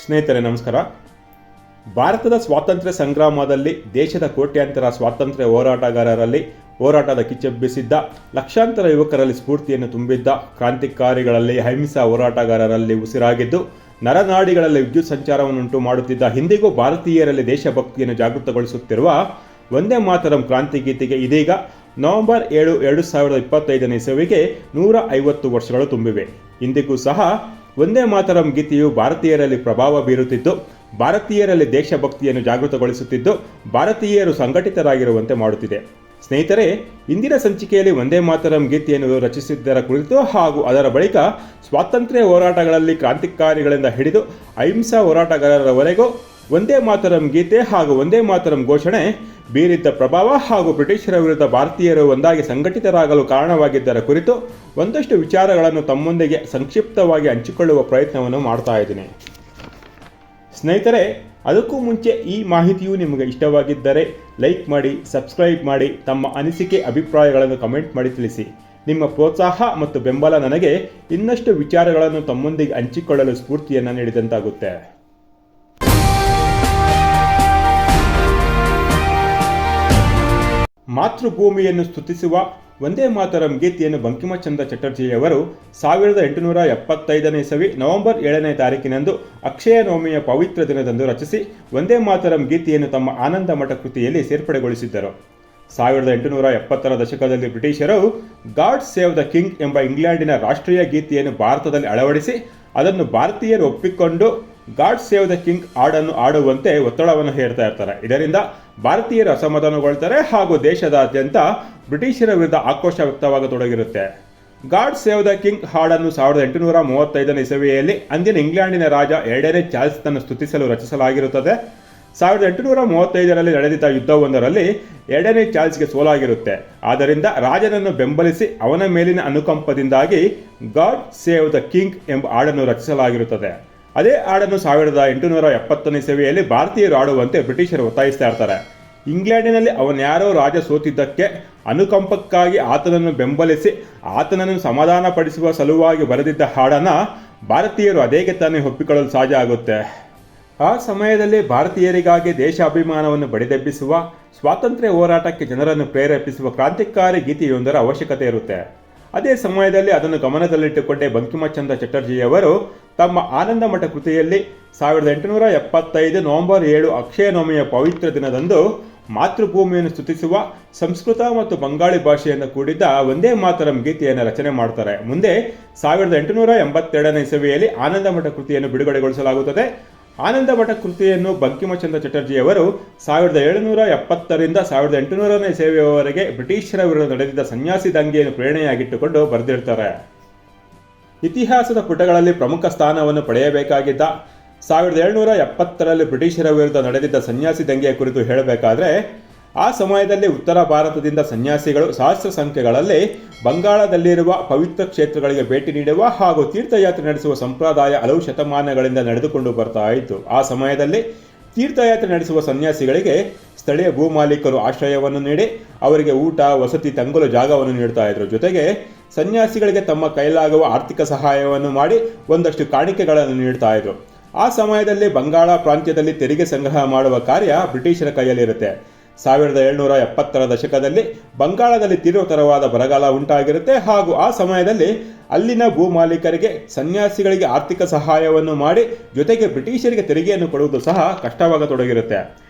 ಸ್ನೇಹಿತರೆ ನಮಸ್ಕಾರ. ಭಾರತದ ಸ್ವಾತಂತ್ರ್ಯ ಸಂಗ್ರಾಮದಲ್ಲಿ ದೇಶದ ಕೋಟ್ಯಾಂತರ ಸ್ವಾತಂತ್ರ್ಯ ಹೋರಾಟಗಾರರಲ್ಲಿ ಹೋರಾಟದ ಕಿಚ್ಚೆಬ್ಬಿಸಿದ್ದ, ಲಕ್ಷಾಂತರ ಯುವಕರಲ್ಲಿ ಸ್ಫೂರ್ತಿಯನ್ನು ತುಂಬಿದ್ದ, ಕ್ರಾಂತಿಕಾರಿಗಳಲ್ಲಿ ಅಹಿಂಸಾ ಹೋರಾಟಗಾರರಲ್ಲಿ ಉಸಿರಾಗಿದ್ದು, ನರನಾಡಿಗಳಲ್ಲಿ ವಿದ್ಯುತ್ ಸಂಚಾರವನ್ನುಂಟು ಮಾಡುತ್ತಿದ್ದ, ಇಂದಿಗೂ ಭಾರತೀಯರಲ್ಲಿ ದೇಶಭಕ್ತಿಯನ್ನು ಜಾಗೃತಗೊಳಿಸುತ್ತಿರುವ ವಂದೇ ಮಾತರಂ ಕ್ರಾಂತಿಗೀತೆಗೆ ಇದೀಗ ನವೆಂಬರ್ 7, 2025 ಇಸವಿಗೆ 150 ವರ್ಷಗಳು ತುಂಬಿವೆ. ಇಂದಿಗೂ ಸಹ ವಂದೇ ಮಾತರಂ ಗೀತೆಯು ಭಾರತೀಯರಲ್ಲಿ ಪ್ರಭಾವ ಬೀರುತ್ತಿದ್ದು, ಭಾರತೀಯರಲ್ಲಿ ದೇಶಭಕ್ತಿಯನ್ನು ಜಾಗೃತಗೊಳಿಸುತ್ತಿದ್ದು, ಭಾರತೀಯರು ಸಂಘಟಿತರಾಗಿರುವಂತೆ ಮಾಡುತ್ತಿದೆ. ಸ್ನೇಹಿತರೆ, ಇಂದಿನ ಸಂಚಿಕೆಯಲ್ಲಿ ವಂದೇ ಮಾತರಂ ಗೀತೆಯನ್ನು ರಚಿಸಿದ್ದರ ಕುರಿತು ಹಾಗೂ ಅದರ ಬಳಿಕ ಸ್ವಾತಂತ್ರ್ಯ ಹೋರಾಟಗಳಲ್ಲಿ ಕ್ರಾಂತಿಕಾರಿಗಳಿಂದ ಹಿಡಿದು ಅಹಿಂಸಾ ಹೋರಾಟಗಾರರವರೆಗೂ ವಂದೇ ಮಾತರಂ ಗೀತೆ ಹಾಗೂ ವಂದೇ ಮಾತರಂ ಘೋಷಣೆ ಬೀರಿದ್ದ ಪ್ರಭಾವ ಹಾಗೂ ಬ್ರಿಟಿಷರ ವಿರುದ್ಧ ಭಾರತೀಯರು ಒಂದಾಗಿ ಸಂಘಟಿತರಾಗಲು ಕಾರಣವಾಗಿದ್ದರ ಕುರಿತು ಒಂದಷ್ಟು ವಿಚಾರಗಳನ್ನು ತಮ್ಮೊಂದಿಗೆ ಸಂಕ್ಷಿಪ್ತವಾಗಿ ಹಂಚಿಕೊಳ್ಳುವ ಪ್ರಯತ್ನವನ್ನು ಮಾಡ್ತಾ ಇದ್ದೀನಿ. ಸ್ನೇಹಿತರೆ, ಅದಕ್ಕೂ ಮುಂಚೆ ಈ ಮಾಹಿತಿಯು ನಿಮಗೆ ಇಷ್ಟವಾಗಿದ್ದರೆ ಲೈಕ್ ಮಾಡಿ, ಸಬ್ಸ್ಕ್ರೈಬ್ ಮಾಡಿ, ತಮ್ಮ ಅನಿಸಿಕೆ ಅಭಿಪ್ರಾಯಗಳನ್ನು ಕಮೆಂಟ್ ಮಾಡಿ ತಿಳಿಸಿ. ನಿಮ್ಮ ಪ್ರೋತ್ಸಾಹ ಮತ್ತು ಬೆಂಬಲ ನನಗೆ ಇನ್ನಷ್ಟು ವಿಚಾರಗಳನ್ನು ತಮ್ಮೊಂದಿಗೆ ಹಂಚಿಕೊಳ್ಳಲು ಸ್ಫೂರ್ತಿಯನ್ನು ನೀಡಿದಂತಾಗುತ್ತೆ. ಮಾತೃಭೂಮಿಯನ್ನು ಸ್ತುತಿಸುವ ವಂದೇ ಮಾತರಂ ಗೀತೆಯನ್ನು ಬಂಕಿಮಚಂದ್ರ ಚಟರ್ಜಿಯವರು 1875 ಇಸವಿ ನವೆಂಬರ್ 7ನೇ ತಾರೀಕಿನಂದು ಅಕ್ಷಯ ನವಮಿಯ ಪವಿತ್ರ ದಿನದಂದು ರಚಿಸಿ ವಂದೇ ಮಾತರಂ ಗೀತೆಯನ್ನು ತಮ್ಮ ಆನಂದ ಮಠ ಕೃತಿಯಲ್ಲಿ ಸೇರ್ಪಡೆಗೊಳಿಸಿದ್ದರು. 1870ರ ದಶಕದಲ್ಲಿ ಬ್ರಿಟಿಷರು ಗಾಡ್ ಸೇವ್ ದ ಕಿಂಗ್ ಎಂಬ ಇಂಗ್ಲೆಂಡಿನ ರಾಷ್ಟ್ರೀಯ ಗೀತೆಯನ್ನು ಭಾರತದಲ್ಲಿ ಅಳವಡಿಸಿ ಅದನ್ನು ಭಾರತೀಯರು ಒಪ್ಪಿಕೊಂಡು ಗಾಡ್ ಸೇವ್ ದ ಕಿಂಗ್ ಹಾಡನ್ನು ಆಡುವಂತೆ ಒತ್ತಡವನ್ನು ಹೇರ್ತಾ ಇರ್ತಾರೆ. ಇದರಿಂದ ಭಾರತೀಯರು ಅಸಮಾಧಾನಗೊಳ್ತಾರೆ ಹಾಗೂ ದೇಶದಾದ್ಯಂತ ಬ್ರಿಟಿಷರ ವಿರುದ್ಧ ಆಕ್ರೋಶ ವ್ಯಕ್ತವಾಗತೊಡಗಿರುತ್ತೆ. ಗಾಡ್ ಸೇವ್ ದ ಕಿಂಗ್ ಹಾಡನ್ನು 1835 ಇಸವಿಯಲ್ಲಿ ಅಂದಿನ ಇಂಗ್ಲೆಂಡಿನ ರಾಜ 2ನೇ ಚಾರ್ಲ್ಸ್ನನ್ನು ಸ್ತುತಿಸಲು ರಚಿಸಲಾಗಿರುತ್ತದೆ. 1835ರಲ್ಲಿ ನಡೆದಿದ್ದ ಯುದ್ಧವೊಂದರಲ್ಲಿ 2ನೇ ಚಾರ್ಲ್ಸ್ಗೆ ಸೋಲಾಗಿರುತ್ತೆ. ಆದ್ದರಿಂದ ರಾಜನನ್ನು ಬೆಂಬಲಿಸಿ ಅವನ ಮೇಲಿನ ಅನುಕಂಪದಿಂದಾಗಿ ಗಾಡ್ ಸೇವ್ ದ ಕಿಂಗ್ ಎಂಬ ಹಾಡನ್ನು ರಚಿಸಲಾಗಿರುತ್ತದೆ. ಅದೇ ಹಾಡನ್ನು 1870 ಇಸವಿಯಲ್ಲಿ ಭಾರತೀಯರು ಆಡುವಂತೆ ಬ್ರಿಟಿಷರು ಒತ್ತಾಯಿಸ್ತಾ ಇರ್ತಾರೆ. ಇಂಗ್ಲೆಂಡಿನಲ್ಲಿ ಅವನ್ಯಾರೋ ರಾಜ ಸೋತಿದ್ದಕ್ಕೆ ಅನುಕಂಪಕ್ಕಾಗಿ ಆತನನ್ನು ಬೆಂಬಲಿಸಿ ಆತನನ್ನು ಸಮಾಧಾನಪಡಿಸುವ ಸಲುವಾಗಿ ಬರೆದಿದ್ದ ಹಾಡನ್ನು ಭಾರತೀಯರು ಅದೇಗೆ ತಾನೇ ಒಪ್ಪಿಕೊಳ್ಳಲು ಸಹಜ ಆಗುತ್ತೆ. ಆ ಸಮಯದಲ್ಲಿ ಭಾರತೀಯರಿಗಾಗಿ ದೇಶಾಭಿಮಾನವನ್ನು ಬಡಿದೆಬ್ಬಿಸುವ, ಸ್ವಾತಂತ್ರ್ಯ ಹೋರಾಟಕ್ಕೆ ಜನರನ್ನು ಪ್ರೇರೇಪಿಸುವ ಕ್ರಾಂತಿಕಾರಿ ಗೀತೆಯೊಂದರ ಅವಶ್ಯಕತೆ ಇರುತ್ತೆ. ಅದೇ ಸಮಯದಲ್ಲಿ ಅದನ್ನು ಗಮನದಲ್ಲಿಟ್ಟುಕೊಂಡೇ ಬಂಕಿಮಚಂದ್ರ ಚಟರ್ಜಿಯವರು ತಮ್ಮ ಆನಂದ ಮಠ ಕೃತಿಯಲ್ಲಿ 1875 ನವೆಂಬರ್ 7 ಅಕ್ಷಯ ನವಮಿಯ ಪವಿತ್ರ ದಿನದಂದು ಮಾತೃಭೂಮಿಯನ್ನು ಸ್ತುತಿಸುವ ಸಂಸ್ಕೃತ ಮತ್ತು ಬಂಗಾಳಿ ಭಾಷೆಯಿಂದ ಕೂಡಿದ್ದ ವಂದೇ ಮಾತರಂ ಗೀತೆಯನ್ನು ರಚನೆ ಮಾಡ್ತಾರೆ. ಮುಂದೆ 1882 ಇಸವಿಯಲ್ಲಿ ಆನಂದ ಮಠ ಕೃತಿಯನ್ನು ಬಿಡುಗಡೆಗೊಳಿಸಲಾಗುತ್ತದೆ. ಆನಂದ ಮಠ ಕೃತಿಯನ್ನು ಬಂಕಿಮಚಂದ್ರ ಚಟರ್ಜಿಯವರು 1770ರಿಂದ 1800ನೇ ಇಸವಿಯವರೆಗೆ ಬ್ರಿಟಿಷರ ವಿರುದ್ಧ ನಡೆದಿದ್ದ ಸನ್ಯಾಸಿ ದಂಗೆಯನ್ನು ಪ್ರೇರಣೆಯಾಗಿಟ್ಟುಕೊಂಡು ಬರೆದಿರ್ತಾರೆ. ಇತಿಹಾಸದ ಪುಟಗಳಲ್ಲಿ ಪ್ರಮುಖ ಸ್ಥಾನವನ್ನು ಪಡೆಯಬೇಕಾಗಿದ್ದ 1770ರಲ್ಲಿ ಬ್ರಿಟಿಷರ ವಿರುದ್ಧ ನಡೆದಿದ್ದ ಸನ್ಯಾಸಿ ದಂಗೆಯ ಕುರಿತು ಹೇಳಬೇಕಾದ್ರೆ, ಆ ಸಮಯದಲ್ಲಿ ಉತ್ತರ ಭಾರತದಿಂದ ಸನ್ಯಾಸಿಗಳು ಸಹಸ್ರ ಸಂಖ್ಯೆಗಳಲ್ಲಿ ಬಂಗಾಳದಲ್ಲಿರುವ ಪವಿತ್ರ ಕ್ಷೇತ್ರಗಳಿಗೆ ಭೇಟಿ ನೀಡುವ ಹಾಗೂ ತೀರ್ಥಯಾತ್ರೆ ನಡೆಸುವ ಸಂಪ್ರದಾಯ ಹಲವು ಶತಮಾನಗಳಿಂದ ನಡೆದುಕೊಂಡು ಬರ್ತಾ ಇತ್ತು. ಆ ಸಮಯದಲ್ಲಿ ತೀರ್ಥಯಾತ್ರೆ ನಡೆಸುವ ಸನ್ಯಾಸಿಗಳಿಗೆ ಸ್ಥಳೀಯ ಭೂಮಾಲೀಕರು ಆಶ್ರಯವನ್ನು ನೀಡಿ ಅವರಿಗೆ ಊಟ, ವಸತಿ, ತಂಗಲು ಜಾಗವನ್ನು ನೀಡ್ತಾ ಇದ್ರು. ಜೊತೆಗೆ ಸನ್ಯಾಸಿಗಳಿಗೆ ತಮ್ಮ ಕೈಲಾಗುವ ಆರ್ಥಿಕ ಸಹಾಯವನ್ನು ಮಾಡಿ ಒಂದಷ್ಟು ಕಾಣಿಕೆಗಳನ್ನು ನೀಡ್ತಾ ಇದ್ರು. ಆ ಸಮಯದಲ್ಲಿ ಬಂಗಾಳ ಪ್ರಾಂತ್ಯದಲ್ಲಿ ತೆರಿಗೆ ಸಂಗ್ರಹ ಮಾಡುವ ಕಾರ್ಯ ಬ್ರಿಟಿಷರ ಕೈಯಲ್ಲಿರುತ್ತೆ. 1770ರ ದಶಕದಲ್ಲಿ ಬಂಗಾಳದಲ್ಲಿ ತೀವ್ರತರವಾದ ಬರಗಾಲ ಉಂಟಾಗಿರುತ್ತೆ ಹಾಗೂ ಆ ಸಮಯದಲ್ಲಿ ಅಲ್ಲಿನ ಭೂಮಾಲೀಕರಿಗೆ ಸನ್ಯಾಸಿಗಳಿಗೆ ಆರ್ಥಿಕ ಸಹಾಯವನ್ನು ಮಾಡಿ ಜೊತೆಗೆ ಬ್ರಿಟಿಷರಿಗೆ ತೆರಿಗೆಯನ್ನು ಕೊಡುವುದು ಸಹ ಕಷ್ಟವಾಗತೊಡಗಿರುತ್ತೆ.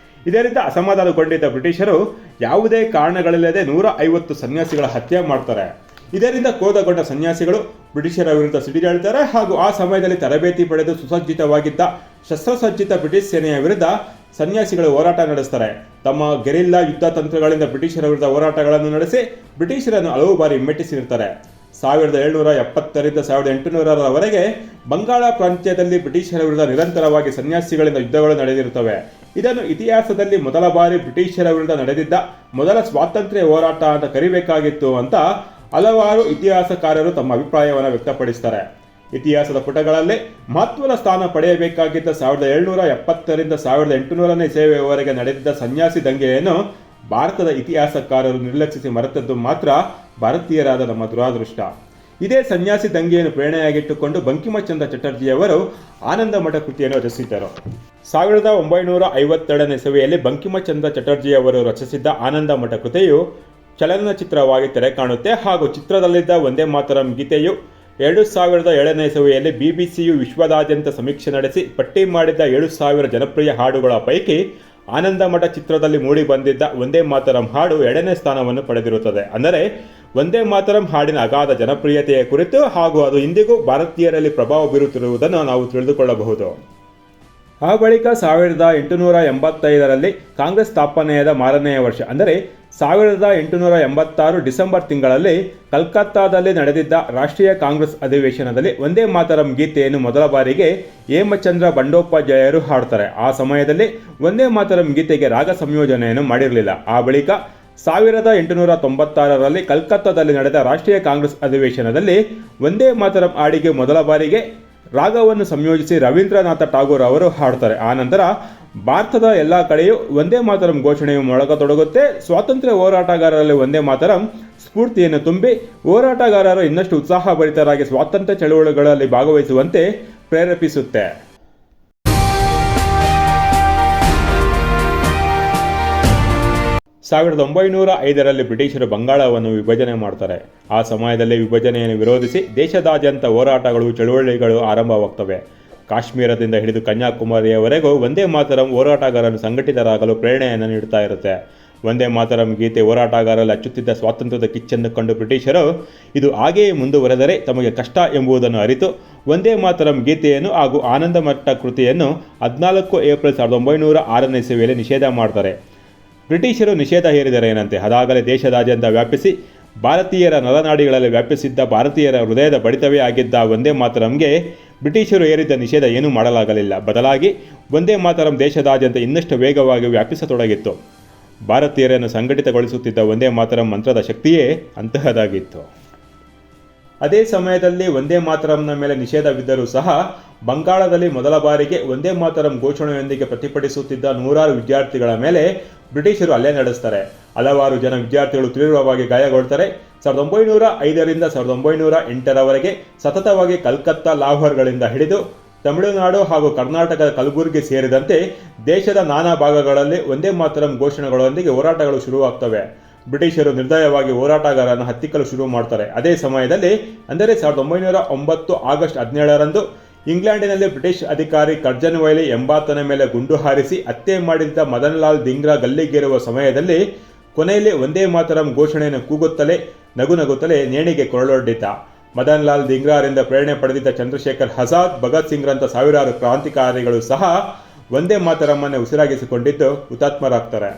ಇದರಿಂದ ಅಸಮಾಧಾನಗೊಂಡಿದ್ದ ಬ್ರಿಟಿಷರು ಯಾವುದೇ ಕಾರಣಗಳಿಲ್ಲದೆ 150 ಸನ್ಯಾಸಿಗಳ ಹತ್ಯೆ ಮಾಡ್ತಾರೆ. ಇದರಿಂದ ಕ್ರೋಧಗೊಂಡ ಸನ್ಯಾಸಿಗಳು ಬ್ರಿಟಿಷರ ವಿರುದ್ಧ ಸಿಡಿದೇಳ್ತಾರೆ ಹಾಗೂ ಆ ಸಮಯದಲ್ಲಿ ತರಬೇತಿ ಪಡೆದು ಸುಸಜ್ಜಿತವಾಗಿದ್ದ ಶಸ್ತ್ರಸಜ್ಜಿತ ಬ್ರಿಟಿಷ್ ಸೇನೆಯ ವಿರುದ್ಧ ಸನ್ಯಾಸಿಗಳು ಹೋರಾಟ ನಡೆಸ್ತಾರೆ. ತಮ್ಮ ಗೆರಿಲ್ಲಾ ಯುದ್ಧ ತಂತ್ರಗಳಿಂದ ಬ್ರಿಟಿಷರ ವಿರುದ್ಧ ಹೋರಾಟಗಳನ್ನು ನಡೆಸಿ ಬ್ರಿಟಿಷರನ್ನು ಹಲವು ಬಾರಿ ಹಿಮ್ಮೆಟ್ಟಿಸಿರ್ತಾರೆ. 1770ರಿಂದ 1800ರವರೆಗೆ ಬಂಗಾಳ ಪ್ರಾಂತ್ಯದಲ್ಲಿ ಬ್ರಿಟಿಷರ ವಿರುದ್ಧ ನಿರಂತರವಾಗಿ ಸನ್ಯಾಸಿಗಳಿಂದ ಯುದ್ಧಗಳು ನಡೆದಿರುತ್ತವೆ. ಇದನ್ನು ಇತಿಹಾಸದಲ್ಲಿ ಮೊದಲ ಬಾರಿ ಬ್ರಿಟಿಷರ ವಿರುದ್ಧ ನಡೆದಿದ್ದ ಮೊದಲ ಸ್ವಾತಂತ್ರ್ಯ ಹೋರಾಟ ಅಂತ ಕರಿಬೇಕಾಗಿತ್ತು ಅಂತ ಹಲವಾರು ಇತಿಹಾಸಕಾರರು ತಮ್ಮ ಅಭಿಪ್ರಾಯವನ್ನು ವ್ಯಕ್ತಪಡಿಸ್ತಾರೆ. ಇತಿಹಾಸದ ಪುಟಗಳಲ್ಲಿ ಮಹತ್ವದ ಸ್ಥಾನ ಪಡೆಯಬೇಕಾಗಿದ್ದ 1770ರಿಂದ 1800ನೇ ಇಸವಿಯವರೆಗೆ ನಡೆದಿದ್ದ ಸನ್ಯಾಸಿ ದಂಗೆಯನ್ನು ಭಾರತದ ಇತಿಹಾಸಕಾರರು ನಿರ್ಲಕ್ಷಿಸಿ ಮರೆತದ್ದು ಮಾತ್ರ ಭಾರತೀಯರಾದ ನಮ್ಮ ದುರಾದೃಷ್ಟ. ಇದೇ ಸನ್ಯಾಸಿ ದಂಗೆಯನ್ನು ಪ್ರೇರಣೆಯಾಗಿಟ್ಟುಕೊಂಡು ಬಂಕಿಮಚಂದ್ರ ಚಟರ್ಜಿಯವರು ಆನಂದ ಮಠ ಕೃತಿಯನ್ನು ರಚಿಸಿದ್ದರು. 1952 ಇಸವಿಯಲ್ಲಿ ಬಂಕಿಮಚಂದ್ರ ಚಟರ್ಜಿಯವರು ರಚಿಸಿದ್ದ ಆನಂದ ಮಠ ಕೃತಿಯು ಚಲನಚಿತ್ರವಾಗಿ ತೆರೆ ಕಾಣುತ್ತೆ ಹಾಗೂ ಚಿತ್ರದಲ್ಲಿದ್ದ ವಂದೇ ಮಾತರಂ ಗೀತೆಯು 2007 ಇಸವಿಯಲ್ಲಿ BBCಯು ವಿಶ್ವದಾದ್ಯಂತ ಸಮೀಕ್ಷೆ ನಡೆಸಿ ಪಟ್ಟಿ ಮಾಡಿದ್ದ 7000 ಜನಪ್ರಿಯ ಹಾಡುಗಳ ಪೈಕಿ ಆನಂದ ಮಠ ಚಿತ್ರದಲ್ಲಿ ಮೂಡಿ ಬಂದಿದ್ದ ವಂದೇ ಮಾತರಂ ಹಾಡು 2ನೇ ಸ್ಥಾನವನ್ನು ಪಡೆದಿರುತ್ತದೆ. ಅಂದರೆ ವಂದೇ ಮಾತರಂ ಹಾಡಿನ ಅಗಾಧ ಜನಪ್ರಿಯತೆಯ ಕುರಿತು ಹಾಗೂ ಅದು ಇಂದಿಗೂ ಭಾರತೀಯರಲ್ಲಿ ಪ್ರಭಾವ ಬೀರುತ್ತಿರುವುದನ್ನು ನಾವು ತಿಳಿದುಕೊಳ್ಳಬಹುದು. ಆ ಬಳಿಕ 1885 ಕಾಂಗ್ರೆಸ್ ಸ್ಥಾಪನೆಯಾದ ಮಾರನೆಯ ವರ್ಷ ಅಂದರೆ 1886 ಡಿಸೆಂಬರ್ ತಿಂಗಳಲ್ಲಿ ಕಲ್ಕತ್ತಾದಲ್ಲಿ ನಡೆದಿದ್ದ ರಾಷ್ಟ್ರೀಯ ಕಾಂಗ್ರೆಸ್ ಅಧಿವೇಶನದಲ್ಲಿ ವಂದೇ ಮಾತರಂ ಗೀತೆಯನ್ನು ಮೊದಲ ಬಾರಿಗೆ ಹೇಮಚಂದ್ರ ಬಂಡೋಪಾಧ್ಯಾಯರು ಹಾಡ್ತಾರೆ. ಆ ಸಮಯದಲ್ಲಿ ವಂದೇ ಮಾತರಂ ಗೀತೆಗೆ ರಾಗ ಸಂಯೋಜನೆಯನ್ನು ಮಾಡಿರಲಿಲ್ಲ. ಆ ಬಳಿಕ 1896 ಕಲ್ಕತ್ತಾದಲ್ಲಿ ನಡೆದ ರಾಷ್ಟ್ರೀಯ ಕಾಂಗ್ರೆಸ್ ಅಧಿವೇಶನದಲ್ಲಿ ವಂದೇ ಮಾತರಂ ಹಾಡಿಗೆ ಮೊದಲ ಬಾರಿಗೆ ರಾಗವನ್ನು ಸಂಯೋಜಿಸಿ ರವೀಂದ್ರನಾಥ ಠಾಗೂರ್ ಅವರು ಹಾಡ್ತಾರೆ. ಆ ನಂತರ ಭಾರತದ ಎಲ್ಲ ಕಡೆಯೂ ವಂದೇ ಮಾತರಂ ಘೋಷಣೆಯು ಮೊಳಗತೊಡಗುತ್ತೆ. ಸ್ವಾತಂತ್ರ್ಯ ಹೋರಾಟಗಾರರಲ್ಲಿ ವಂದೇ ಮಾತರಂ ಸ್ಫೂರ್ತಿಯನ್ನು ತುಂಬಿ ಹೋರಾಟಗಾರರು ಇನ್ನಷ್ಟು ಉತ್ಸಾಹಭರಿತರಾಗಿ ಸ್ವಾತಂತ್ರ್ಯ ಚಳವಳಿಗಳಲ್ಲಿ ಭಾಗವಹಿಸುವಂತೆ ಪ್ರೇರೇಪಿಸುತ್ತೆ. 1905 ಬ್ರಿಟಿಷರು ಬಂಗಾಳವನ್ನು ವಿಭಜನೆ ಮಾಡ್ತಾರೆ. ಆ ಸಮಯದಲ್ಲಿ ವಿಭಜನೆಯನ್ನು ವಿರೋಧಿಸಿ ದೇಶದಾದ್ಯಂತ ಹೋರಾಟಗಳು ಚಳುವಳಿಗಳು ಆರಂಭವಾಗ್ತವೆ. ಕಾಶ್ಮೀರದಿಂದ ಹಿಡಿದು ಕನ್ಯಾಕುಮಾರಿಯವರೆಗೂ ವಂದೇ ಮಾತರಂ ಹೋರಾಟಗಾರರು ಸಂಘಟಿತರಾಗಲು ಪ್ರೇರಣೆಯನ್ನು ನೀಡುತ್ತಾ ಇರುತ್ತೆ. ವಂದೇ ಮಾತರಂ ಗೀತೆ ಹೋರಾಟಗಾರರಲ್ಲಿ ಹಚ್ಚುತ್ತಿದ್ದ ಸ್ವಾತಂತ್ರ್ಯದ ಕಿಚ್ಚನ್ನು ಕಂಡು ಬ್ರಿಟಿಷರು ಇದು ಹಾಗೆಯೇ ಮುಂದುವರೆದರೆ ತಮಗೆ ಕಷ್ಟ ಎಂಬುದನ್ನು ಅರಿತು ವಂದೇ ಮಾತರಂ ಗೀತೆಯನ್ನು ಹಾಗೂ ಆನಂದ ಮಠ ಕೃತಿಯನ್ನು 14 ಏಪ್ರಿಲ್ 1906 ಇಸವಿಯಲ್ಲಿ ನಿಷೇಧ ಮಾಡ್ತಾರೆ. ಬ್ರಿಟಿಷರು ನಿಷೇಧ ಹೇರಿದರೇನಂತೆ ಅದಾಗಲೇ ದೇಶದಾದ್ಯಂತ ವ್ಯಾಪಿಸಿ ಭಾರತೀಯರ ನರನಾಡಿಗಳಲ್ಲಿ ವ್ಯಾಪಿಸಿದ್ದ ಭಾರತೀಯರ ಹೃದಯದ ಬಡಿತವೇ ಆಗಿದ್ದ ವಂದೇ ಮಾತರಂಗೆ ಬ್ರಿಟಿಷರು ಹೇರಿದ್ದ ನಿಷೇಧ ಏನೂ ಮಾಡಲಾಗಲಿಲ್ಲ. ಬದಲಾಗಿ ವಂದೇ ಮಾತರಂ ದೇಶದಾದ್ಯಂತ ಇನ್ನಷ್ಟು ವೇಗವಾಗಿ ವ್ಯಾಪಿಸತೊಡಗಿತ್ತು. ಭಾರತೀಯರನ್ನು ಸಂಘಟಿತಗೊಳಿಸುತ್ತಿದ್ದ ವಂದೇ ಮಾತರಂ ಮಂತ್ರದ ಶಕ್ತಿಯೇ ಅಂತಹದಾಗಿತ್ತು. ಅದೇ ಸಮಯದಲ್ಲಿ ವಂದೇ ಮಾತರಂನ ಮೇಲೆ ನಿಷೇಧವಿದ್ದರೂ ಸಹ ಬಂಗಾಳದಲ್ಲಿ ಮೊದಲ ಬಾರಿಗೆ ವಂದೇ ಮಾತರಂ ಘೋಷಣೆಯೊಂದಿಗೆ ಪ್ರತಿಭಟಿಸುತ್ತಿದ್ದ ನೂರಾರು ವಿದ್ಯಾರ್ಥಿಗಳ ಮೇಲೆ ಬ್ರಿಟಿಷರು ಹಲ್ಲೆ ನಡೆಸ್ತಾರೆ. ಹಲವಾರು ಜನ ವಿದ್ಯಾರ್ಥಿಗಳು ತೀವ್ರವಾಗಿ ಗಾಯಗೊಳ್ತಾರೆ. 1905 1908 ಸತತವಾಗಿ ಕಲ್ಕತ್ತಾ, ಲಾಹೋರ್ಗಳಿಂದ ಹಿಡಿದು ತಮಿಳುನಾಡು ಹಾಗೂ ಕರ್ನಾಟಕದ ಕಲಬುರಗಿ ಸೇರಿದಂತೆ ದೇಶದ ನಾನಾ ಭಾಗಗಳಲ್ಲಿ ವಂದೇ ಮಾತರಂ ಘೋಷಣೆಗಳೊಂದಿಗೆ ಹೋರಾಟಗಳು ಶುರುವಾಗ್ತವೆ. ಬ್ರಿಟಿಷರು ನಿರ್ದಯವಾಗಿ ಹೋರಾಟಗಾರರನ್ನು ಹತ್ತಿಕ್ಕಲು ಶುರು ಮಾಡ್ತಾರೆ. ಅದೇ ಸಮಯದಲ್ಲಿ ಅಂದರೆ 1909 ಆಗಸ್ಟ್ 17 ಇಂಗ್ಲೆಂಡಿನಲ್ಲಿ ಬ್ರಿಟಿಷ್ ಅಧಿಕಾರಿ ಕರ್ಜನ್ ವೈಲಿ ಎಂಬಾತನ ಮೇಲೆ ಗುಂಡು ಹಾರಿಸಿ ಹತ್ಯೆ ಮಾಡಿದ್ದ ಮದನ್ ಲಾಲ್ ಧಿಂಗ್ರಾ ಗಲ್ಲಿಗೇರುವ ಸಮಯದಲ್ಲಿ ಕೊನೆಯಲ್ಲಿ ವಂದೇ ಮಾತರಂ ಘೋಷಣೆಯನ್ನು ಕೂಗುತ್ತಲೇ ನಗುನಗುತ್ತಲೇ ನೇಣಿಗೆ ಕೊರಳೊಡ್ಡಿದ್ದ. ಮದನ್ ಲಾಲ್ ಧಿಂಗ್ರಾರಿಂದ ಪ್ರೇರಣೆ ಪಡೆದಿದ್ದ ಚಂದ್ರಶೇಖರ್ ಆಜಾದ್, ಭಗತ್ ಸಿಂಗ್ರಂಥ ಸಾವಿರಾರು ಕ್ರಾಂತಿಕಾರಿಗಳು ಸಹ ವಂದೇ ಮಾತರಮ್ಮನ್ನೇ ಉಸಿರಾಗಿಸಿಕೊಂಡಿದ್ದು ಹುತಾತ್ಮರಾಗ್ತಾರೆ.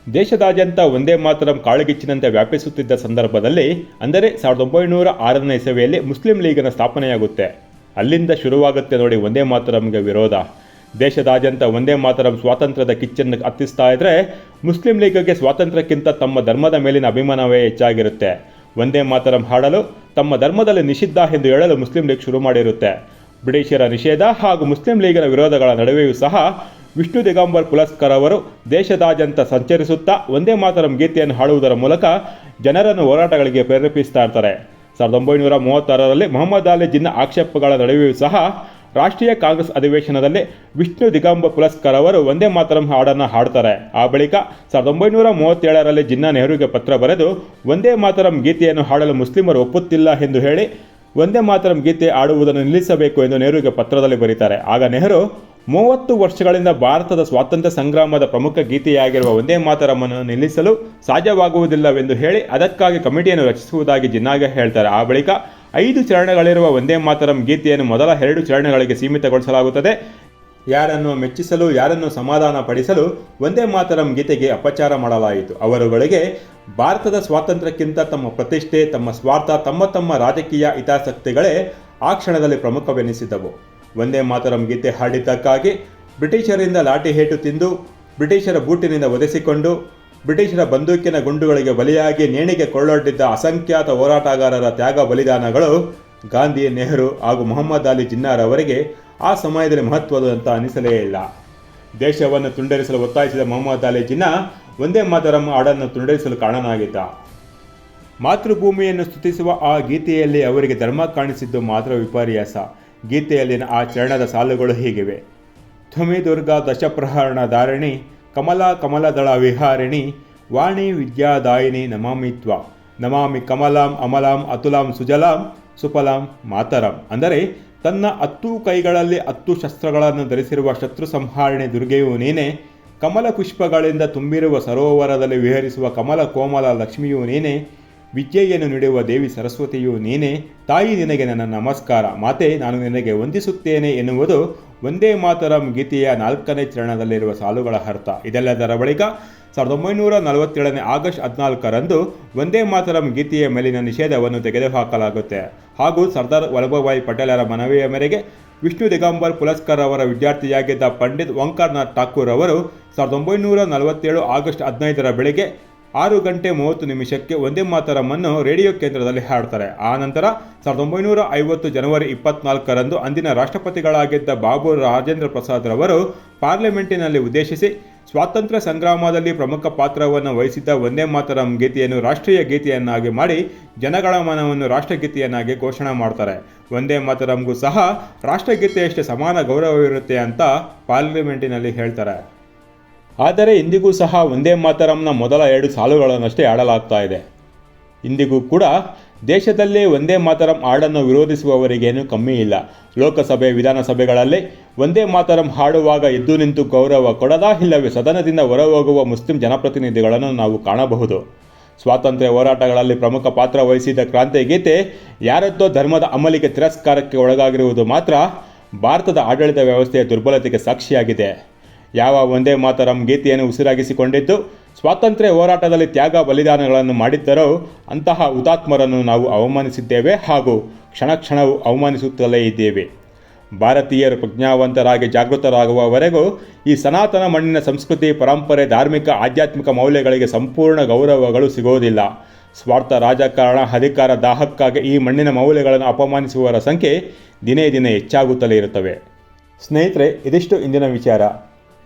ದೇಶದಾದ್ಯಂತ ವಂದೇ ಮಾತರಂ ಕಾಳುಗಿಚ್ಚಿನಂತೆ ವ್ಯಾಪಿಸುತ್ತಿದ್ದ ಸಂದರ್ಭದಲ್ಲಿ ಅಂದರೆ 1906 ಇಸವಿಯಲ್ಲಿ ಮುಸ್ಲಿಂ ಲೀಗಿನ ಸ್ಥಾಪನೆಯಾಗುತ್ತೆ. ಅಲ್ಲಿಂದ ಶುರುವಾಗುತ್ತೆ ನೋಡಿ ವಂದೇ ಮಾತರಂಗೆ ವಿರೋಧ. ದೇಶದಾದ್ಯಂತ ವಂದೇ ಮಾತರಂ ಸ್ವಾತಂತ್ರ್ಯದ ಕಿಚ್ಚನ್ನು ಹತ್ತಿಸ್ತಾ ಇದ್ರೆ ಮುಸ್ಲಿಂ ಲೀಗ್ಗೆ ಸ್ವಾತಂತ್ರ್ಯಕ್ಕಿಂತ ತಮ್ಮ ಧರ್ಮದ ಮೇಲಿನ ಅಭಿಮಾನವೇ ಹೆಚ್ಚಾಗಿರುತ್ತೆ. ವಂದೇ ಮಾತರಂ ಹಾಡಲು ತಮ್ಮ ಧರ್ಮದಲ್ಲಿ ನಿಷಿದ್ಧ ಎಂದು ಹೇಳಲು ಮುಸ್ಲಿಂ ಲೀಗ್ ಶುರು ಮಾಡಿರುತ್ತೆ. ಬ್ರಿಟಿಷರ ನಿಷೇಧ ಹಾಗೂ ಮುಸ್ಲಿಂ ಲೀಗಿನ ವಿರೋಧಗಳ ನಡುವೆಯೂ ಸಹ ವಿಷ್ಣು ದಿಗಂಬರ್ ಪುಲಸ್ಕರ್ ಅವರು ದೇಶದಾದ್ಯಂತ ಸಂಚರಿಸುತ್ತಾ ವಂದೇ ಮಾತರಂ ಗೀತೆಯನ್ನು ಹಾಡುವುದರ ಮೂಲಕ ಜನರನ್ನು ಹೋರಾಟಗಳಿಗೆ ಪ್ರೇರೇಪಿಸ್ತಾ ಇರ್ತಾರೆ. 1936 ಮೊಹಮ್ಮದ್ ಅಲಿ ಜಿನ್ನಾ ಆಕ್ಷೇಪಗಳ ನಡುವೆಯೂ ಸಹ ರಾಷ್ಟ್ರೀಯ ಕಾಂಗ್ರೆಸ್ ಅಧಿವೇಶನದಲ್ಲಿ ವಿಷ್ಣು ದಿಗಂಬರ್ ಪುಲಸ್ಕರ್ ಅವರು ವಂದೇ ಮಾತರಂ ಹಾಡನ್ನು ಹಾಡ್ತಾರೆ. ಆ ಬಳಿಕ 1937 ಜಿನ್ನಾ ನೆಹರುಗೆ ಪತ್ರ ಬರೆದು ವಂದೇ ಮಾತರಂ ಗೀತೆಯನ್ನು ಹಾಡಲು ಮುಸ್ಲಿಮರು ಒಪ್ಪುತ್ತಿಲ್ಲ ಎಂದು ಹೇಳಿ ವಂದೇ ಮಾತರಂ ಗೀತೆ ಆಡುವುದನ್ನು ನಿಲ್ಲಿಸಬೇಕು ಎಂದು ನೆಹರುಗೆ ಪತ್ರದಲ್ಲಿ ಬರೀತಾರೆ. ಆಗ ನೆಹರು 30 ವರ್ಷಗಳಿಂದ ಭಾರತದ ಸ್ವಾತಂತ್ರ್ಯ ಸಂಗ್ರಾಮದ ಪ್ರಮುಖ ಗೀತೆಯಾಗಿರುವ ವಂದೇ ಮಾತರಮನ್ನು ನಿಲ್ಲಿಸಲು ಸಾಧ್ಯವಾಗುವುದಿಲ್ಲವೆಂದು ಹೇಳಿ ಅದಕ್ಕಾಗಿ ಕಮಿಟಿಯನ್ನು ರಚಿಸುವುದಾಗಿ ಜಿನ್ನಾಗೆ ಹೇಳ್ತಾರೆ. ಆ ಬಳಿಕ 5 ಚರಣಗಳಿರುವ ವಂದೇ ಮಾತರಂ ಗೀತೆಯನ್ನು ಮೊದಲ 2 ಚರಣಗಳಿಗೆ ಸೀಮಿತಗೊಳಿಸಲಾಗುತ್ತದೆ. ಯಾರನ್ನು ಮೆಚ್ಚಿಸಲು, ಯಾರನ್ನು ಸಮಾಧಾನ ಪಡಿಸಲು ವಂದೇ ಮಾತರಂ ಗೀತೆಗೆ ಅಪಚಾರ ಮಾಡಲಾಯಿತು. ಅವರುಗಳಿಗೆ ಭಾರತದ ಸ್ವಾತಂತ್ರ್ಯಕ್ಕಿಂತ ತಮ್ಮ ಪ್ರತಿಷ್ಠೆ, ತಮ್ಮ ಸ್ವಾರ್ಥ, ತಮ್ಮ ರಾಜಕೀಯ ಹಿತಾಸಕ್ತಿಗಳೇ ಆ ಕ್ಷಣದಲ್ಲಿ ಪ್ರಮುಖವೆನಿಸಿದ್ದವು. ವಂದೇ ಮಾತರಂ ಗೀತೆ ಹಾಡಿದ್ದಕ್ಕಾಗಿ ಬ್ರಿಟಿಷರಿಂದ ಲಾಠಿ ಹೇಟು ತಿಂದು, ಬ್ರಿಟಿಷರ ಬೂಟಿನಿಂದ ಒದೆಸಿಕೊಂಡು, ಬ್ರಿಟಿಷರ ಬಂದೂಕಿನ ಗುಂಡುಗಳಿಗೆ ಬಲಿಯಾಗಿ ನೇಣಿಗೆ ಕೊಳ್ಳೊಡ್ಡಿದ್ದ ಅಸಂಖ್ಯಾತ ಹೋರಾಟಗಾರರ ತ್ಯಾಗ ಬಲಿದಾನಗಳು ಗಾಂಧಿ, ನೆಹರು ಹಾಗೂ ಮೊಹಮ್ಮದ್ ಅಲಿ ಜಿನ್ನಾರವರಿಗೆ ಆ ಸಮಯದಲ್ಲಿ ಮಹತ್ವದಂತ ಅನಿಸಲೇ ಇಲ್ಲ. ದೇಶವನ್ನು ತುಂಡರಿಸಲು ಒತ್ತಾಯಿಸಿದ ಮೊಹಮ್ಮದ್ ಅಲಿ ಜಿನ್ನಾ ವಂದೇ ಮಾತರಂ ಹಾಡನ್ನು ತುಂಡರಿಸಲು ಕಾರಣನಾಗಿದ್ದ. ಮಾತೃಭೂಮಿಯನ್ನು ಸ್ತುತಿಸುವ ಆ ಗೀತೆಯಲ್ಲಿ ಅವರಿಗೆ ಧರ್ಮ ಕಾಣಿಸಿದ್ದು ಮಾತ್ರ ವಿಪರ್ಯಾಸ. ಗೀತೆಯಲ್ಲಿನ ಆ ಚರಣದ ಸಾಲುಗಳು ಹೀಗಿವೆ: ತ್ವಮಿ ದುರ್ಗಾ ದಶಪ್ರಹರಣ ಧಾರಿಣಿ, ಕಮಲಾ ಕಮಲದಳ ವಿಹಾರಿಣಿ, ವಾಣಿ ವಿದ್ಯಾದಾಯಿನಿ ನಮಾಮಿತ್ವ, ನಮಾಮಿ ಕಮಲಾಂ ಅಮಲಾಂ ಅತುಲಾಂ ಸುಜಲಾಂ ಸುಫಲಾಂ ಮಾತರಂ. ಅಂದರೆ ತನ್ನ 10 ಕೈಗಳಲ್ಲಿ 10 ಶಸ್ತ್ರಗಳನ್ನು ಧರಿಸಿರುವ ಶತ್ರು ಸಂಹಾರಣೆ ದುರ್ಗೆಯೂ ನೀನೇ, ಕಮಲ ಪುಷ್ಪಗಳಿಂದ ತುಂಬಿರುವ ಸರೋವರದಲ್ಲಿ ವಿಹರಿಸುವ ಕಮಲ ಕೋಮಲ ಲಕ್ಷ್ಮಿಯೂ ನೀನೇ, ವಿದ್ಯೆಯನ್ನು ನೀಡುವ ದೇವಿ ಸರಸ್ವತಿಯೂ ನೀನೇ, ತಾಯಿ ನಿನಗೆ ನನ್ನ ನಮಸ್ಕಾರ, ಮಾತೆ ನಾನು ನಿನಗೆ ವಂದಿಸುತ್ತೇನೆ ಎನ್ನುವುದು ವಂದೇ ಮಾತರಂ ಗೀತೆಯ 4ನೇ ಚರಣದಲ್ಲಿರುವ ಸಾಲುಗಳ ಅರ್ಥ. ಇದೆಲ್ಲದರ ಬಳಿಕ 1947 ಆಗಸ್ಟ್ 14ರಂದು ವಂದೇ ಮಾತರಂ ಗೀತೆಯ ಮೇಲಿನ ನಿಷೇಧವನ್ನು ತೆಗೆದುಹಾಕಲಾಗುತ್ತೆ ಹಾಗೂ ಸರ್ದಾರ್ ವಲ್ಲಭಭಾಯಿ ಪಟೇಲರ ಮನವಿಯ ಮೇರೆಗೆ ವಿಷ್ಣು ದಿಗಂಬರ್ ಪುಲಸ್ಕರ್ ಅವರ ವಿದ್ಯಾರ್ಥಿಯಾಗಿದ್ದ ಪಂಡಿತ್ ಓಂಕಾರ್ನಾಥ್ ಠಾಕೂರ್ ಅವರು 1947 ಆಗಸ್ಟ್ 15ರ ಬೆಳಗ್ಗೆ 6:30 ವಂದೇ ಮಾತರಂ ರೇಡಿಯೋ ಕೇಂದ್ರದಲ್ಲಿ ಹಾಡ್ತಾರೆ. ಆ ನಂತರ 1950 ಜನವರಿ 24ರಂದು ಅಂದಿನ ರಾಷ್ಟ್ರಪತಿಗಳಾಗಿದ್ದ ಬಾಬು ರಾಜೇಂದ್ರ ಪ್ರಸಾದ್ ರವರು ಪಾರ್ಲಿಮೆಂಟಿನಲ್ಲಿ ಉದ್ದೇಶಿಸಿ ಸ್ವಾತಂತ್ರ್ಯ ಸಂಗ್ರಾಮದಲ್ಲಿ ಪ್ರಮುಖ ಪಾತ್ರವನ್ನು ವಹಿಸಿದ್ದ ವಂದೇ ಮಾತರಂ ಗೀತೆಯನ್ನು ರಾಷ್ಟ್ರೀಯ ಗೀತೆಯನ್ನಾಗಿ ಮಾಡಿ ಜನಗಣಮನವನ್ನು ರಾಷ್ಟ್ರಗೀತೆಯನ್ನಾಗಿ ಘೋಷಣೆ ಮಾಡ್ತಾರೆ. ವಂದೇ ಮಾತರಂಗೂ ಸಹ ರಾಷ್ಟ್ರಗೀತೆಯಷ್ಟೇ ಸಮಾನ ಗೌರವವಿರುತ್ತೆ ಅಂತ ಪಾರ್ಲಿಮೆಂಟಿನಲ್ಲಿ ಹೇಳ್ತಾರೆ. ಆದರೆ ಇಂದಿಗೂ ಸಹ ವಂದೇ ಮಾತರಂನ ಮೊದಲ 2 ಸಾಲುಗಳನ್ನಷ್ಟೇ ಆಡಲಾಗ್ತಾ ಇದೆ. ಇಂದಿಗೂ ಕೂಡ ದೇಶದಲ್ಲೇ ವಂದೇ ಮಾತರಂ ಹಾಡನ್ನು ವಿರೋಧಿಸುವವರಿಗೇನೂ ಕಮ್ಮಿ ಇಲ್ಲ. ಲೋಕಸಭೆ ವಿಧಾನಸಭೆಗಳಲ್ಲಿ ವಂದೇ ಮಾತರಂ ಹಾಡುವಾಗ ಎದ್ದು ನಿಂತು ಗೌರವ ಕೊಡದ ಇಲ್ಲವೇ ಸದನದಿಂದ ಹೊರಹೋಗುವ ಮುಸ್ಲಿಂ ಜನಪ್ರತಿನಿಧಿಗಳನ್ನು ನಾವು ಕಾಣಬಹುದು. ಸ್ವಾತಂತ್ರ್ಯ ಹೋರಾಟಗಳಲ್ಲಿ ಪ್ರಮುಖ ಪಾತ್ರ ವಹಿಸಿದ ಕ್ರಾಂತಿ ಗೀತೆ ಯಾರದ್ದೋ ಧರ್ಮದ ಅಮಲಿಗೆ ತಿರಸ್ಕಾರಕ್ಕೆ ಒಳಗಾಗಿರುವುದು ಮಾತ್ರ ಭಾರತದ ಆಡಳಿತ ವ್ಯವಸ್ಥೆಯ ದುರ್ಬಲತೆಗೆ ಸಾಕ್ಷಿಯಾಗಿದೆ. ಯಾವ ವಂದೇ ಮಾತರಂ ಗೀತೆಯನ್ನು ಉಸಿರಾಗಿಸಿಕೊಂಡಿದ್ದು ಸ್ವಾತಂತ್ರ್ಯ ಹೋರಾಟದಲ್ಲಿ ತ್ಯಾಗ ಬಲಿದಾನಗಳನ್ನು ಮಾಡಿದ್ದರೋ ಅಂತಹ ಹುತಾತ್ಮರನ್ನು ನಾವು ಅವಮಾನಿಸಿದ್ದೇವೆ ಹಾಗೂ ಕ್ಷಣ ಕ್ಷಣವೂ ಅವಮಾನಿಸುತ್ತಲೇ ಇದ್ದೇವೆ. ಭಾರತೀಯರು ಪ್ರಜ್ಞಾವಂತರಾಗಿ ಜಾಗೃತರಾಗುವವರೆಗೂ ಈ ಸನಾತನ ಮಣ್ಣಿನ ಸಂಸ್ಕೃತಿ, ಪರಂಪರೆ, ಧಾರ್ಮಿಕ, ಆಧ್ಯಾತ್ಮಿಕ ಮೌಲ್ಯಗಳಿಗೆ ಸಂಪೂರ್ಣ ಗೌರವಗಳು ಸಿಗೋದಿಲ್ಲ. ಸ್ವಾರ್ಥ ರಾಜಕಾರಣ, ಅಧಿಕಾರ ದಾಹಕ್ಕಾಗಿ ಈ ಮಣ್ಣಿನ ಮೌಲ್ಯಗಳನ್ನು ಅಪಮಾನಿಸುವವರ ಸಂಖ್ಯೆ ದಿನೇ ದಿನೇ ಹೆಚ್ಚಾಗುತ್ತಲೇ ಇರುತ್ತವೆ. ಸ್ನೇಹಿತರೆ, ಇದಿಷ್ಟು ಇಂದಿನ ವಿಚಾರ.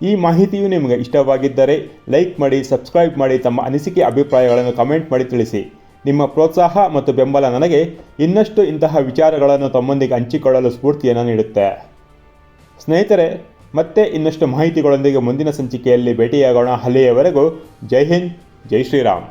ಈ ಮಾಹಿತಿಯು ನಿಮಗೆ ಇಷ್ಟವಾಗಿದ್ದರೆ ಲೈಕ್ ಮಾಡಿ, ಸಬ್ಸ್ಕ್ರೈಬ್ ಮಾಡಿ, ತಮ್ಮ ಅನಿಸಿಕೆ ಅಭಿಪ್ರಾಯಗಳನ್ನು ಕಮೆಂಟ್ ಮಾಡಿ ತಿಳಿಸಿ. ನಿಮ್ಮ ಪ್ರೋತ್ಸಾಹ ಮತ್ತು ಬೆಂಬಲ ನನಗೆ ಇನ್ನಷ್ಟು ಇಂತಹ ವಿಚಾರಗಳನ್ನು ತಮ್ಮೊಂದಿಗೆ ಹಂಚಿಕೊಳ್ಳಲು ಸ್ಫೂರ್ತಿಯನ್ನು ನೀಡುತ್ತೆ. ಸ್ನೇಹಿತರೆ, ಮತ್ತೆ ಇನ್ನಷ್ಟು ಮಾಹಿತಿಗಳೊಂದಿಗೆ ಮುಂದಿನ ಸಂಚಿಕೆಯಲ್ಲಿ ಭೇಟಿಯಾಗೋಣ. ಅಲ್ಲಿಯವರೆಗೂ ಜೈ ಹಿಂದ್, ಜೈ ಶ್ರೀರಾಮ್.